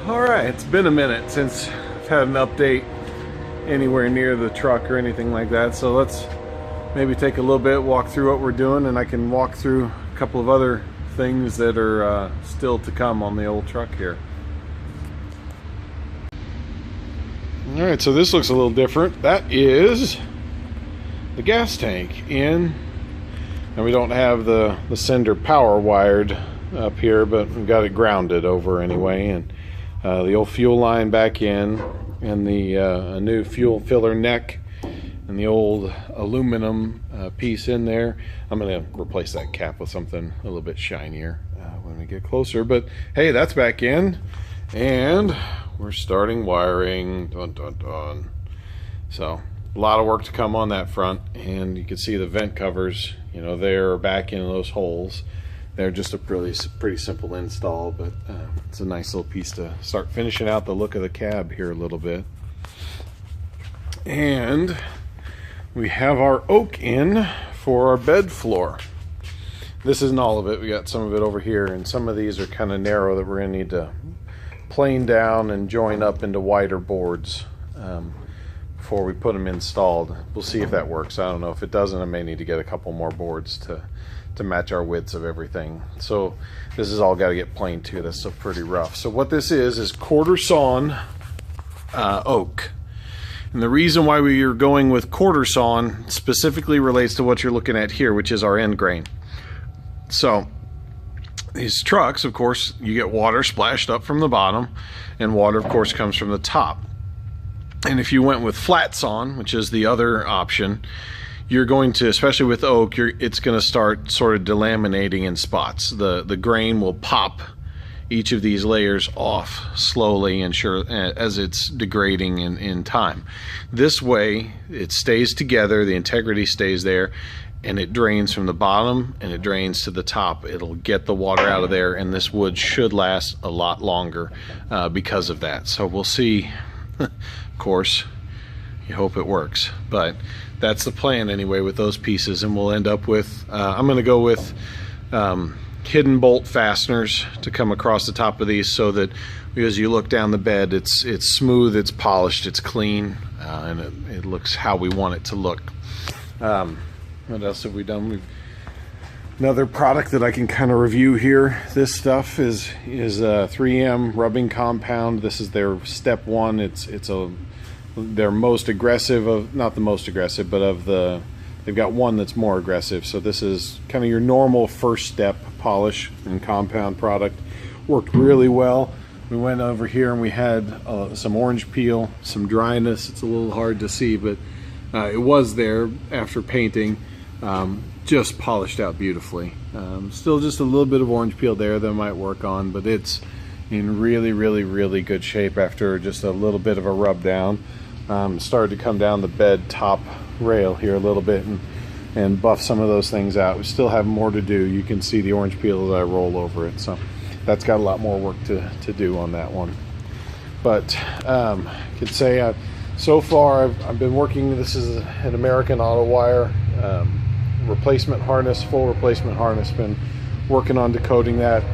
Alright, it's been a minute since I've had an update anywhere near the truck or anything like that, so let's maybe take a little bit, walk through what we're doing, and I can walk through a couple of other things that are still to come on the old truck here. Alright, so this looks a little different. That is the gas tank in, and we don't have the sender power wired up here, but we've got it grounded over anyway, and the old fuel line back in, and the a new fuel filler neck, and the old aluminum piece in there. I'm going to replace that cap with something a little bit shinier when we get closer, but hey, that's back in, and we're starting wiring. Dun, dun, dun. So a lot of work to come on that front, and you can see the vent covers, you know, they're back in those holes. They're just a pretty simple install, but it's a nice little piece to start finishing out the look of the cab here a little bit. And we have our oak in for our bed floor. This isn't all of it. We got some of it over here, and some of these are kind of narrow that we're going to need to plane down and join up into wider boards before we put them installed. We'll see if that works. I don't know. If it doesn't, I may need to get a couple more boards to match our widths of everything. So this is all got to get planed too. That's still pretty rough. So what this is quarter sawn oak. And the reason why we are going with quarter sawn specifically relates to what you're looking at here, which is our end grain. So these trucks, of course, you get water splashed up from the bottom, and water, of course, comes from the top. And if you went with flat sawn, which is the other option, you're going to, especially with oak, it's going to start sort of delaminating in spots. The grain will pop each of these layers off slowly and as it's degrading in time. This way, it stays together, the integrity stays there, and it drains from the bottom and it drains to the top. It'll get the water out of there, and this wood should last a lot longer because of that. So we'll see. Of course, you hope it works, but that's the plan anyway with those pieces. And we'll end up with I'm going to go with hidden bolt fasteners to come across the top of these, so that as you look down the bed, it's smooth, it's polished, it's clean, and it looks how we want it to look. What else have we done? We've another product that I can kind of review here. This stuff is 3M rubbing compound. This is their step one. It's their most aggressive of, not the most aggressive, but they've got one that's more aggressive. So this is kind of your normal first step polish and compound product. Worked really well. We went over here and we had some orange peel, some dryness. It's a little hard to see, but it was there after painting. Just polished out beautifully. Still just a little bit of orange peel there that I might work on, but it's in really good shape after just a little bit of a rub down. Started to come down the bed top rail here a little bit and buff some of those things out. We still have more to do. You can see the orange peel as I roll over it, so that's got a lot more work to do on that one. But I could say so far I've been working, this is an American Auto Wire replacement harness, full replacement harness. Been working on decoding that.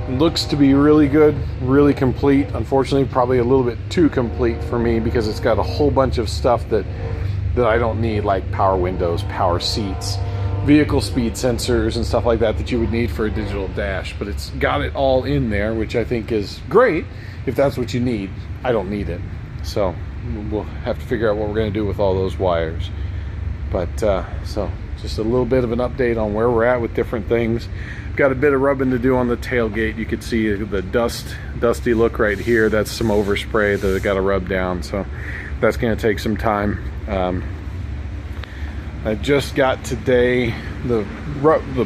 Looks to be really good, really complete. Unfortunately, probably a little bit too complete for me, because it's got a whole bunch of stuff that I don't need, like power windows, power seats, vehicle speed sensors, and stuff like that you would need for a digital dash. But it's got it all in there, which I think is great if that's what you need. I don't need it, so we'll have to figure out what we're going to do with all those wires. But so just a little bit of an update on where we're at with different things. Got a bit of rubbing to do on the tailgate. You could see the dusty look right here. That's some overspray that I got to rub down, so that's going to take some time. I just got today the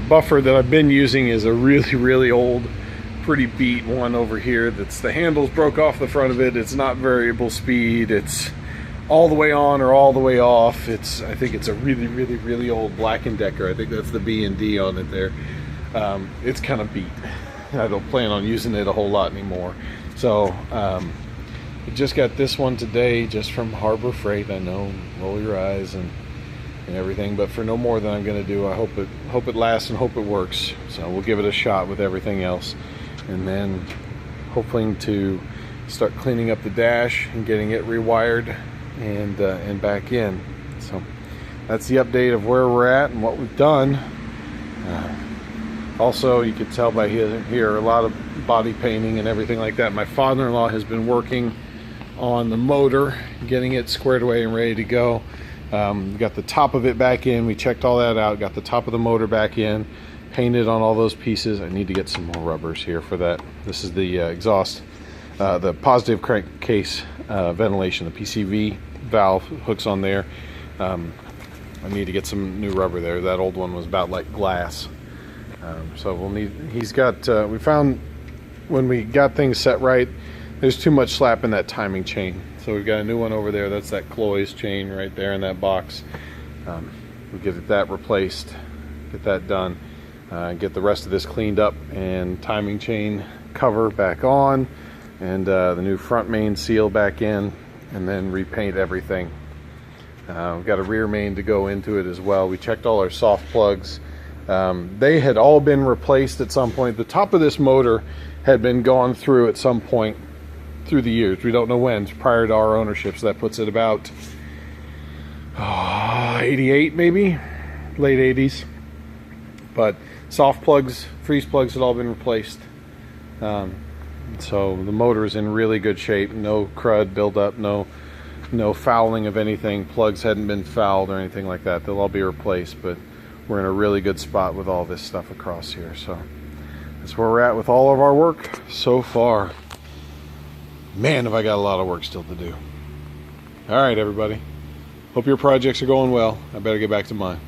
buffer that I've been using is a really old, pretty beat one over here. That's the handles broke off the front of it. It's not variable speed. It's all the way on or all the way off. I think it's a really old Black & Decker. I think that's the B&D on it there. It's kind of beat. I don't plan on using it a whole lot anymore. So I just got this one today, just from Harbor Freight. I know, roll your eyes and everything, but for no more than I'm going to do. I hope it lasts and hope it works. So we'll give it a shot with everything else, and then hoping to start cleaning up the dash and getting it rewired and back in. So that's the update of where we're at and what we've done. Also, you can tell by here a lot of body painting and everything like that. My father-in-law has been working on the motor, getting it squared away and ready to go. Got the top of it back in. We checked all that out, got the top of the motor back in, painted on all those pieces. I need to get some more rubbers here for that. This is the exhaust, the positive crankcase ventilation, the PCV valve hooks on there. I need to get some new rubber there. That old one was about like glass. So we'll need, he's got, we found when we got things set right, there's too much slap in that timing chain. So we've got a new one over there. That's that Cloy's chain right there in that box. We'll get that replaced, get that done, get the rest of this cleaned up and timing chain cover back on, and the new front main seal back in, and then repaint everything. We've got a rear main to go into it as well. We checked all our soft plugs. They had all been replaced at some point. The top of this motor had been gone through at some point through the years. We don't know when, prior to our ownership, so that puts it about 88 maybe, late 80s. But soft plugs, freeze plugs had all been replaced. So the motor is in really good shape. No crud buildup, no fouling of anything. Plugs hadn't been fouled or anything like that. They'll all be replaced, but we're in a really good spot with all this stuff across here. So that's where we're at with all of our work so far. Man, have I got a lot of work still to do. All right, everybody. Hope your projects are going well. I better get back to mine.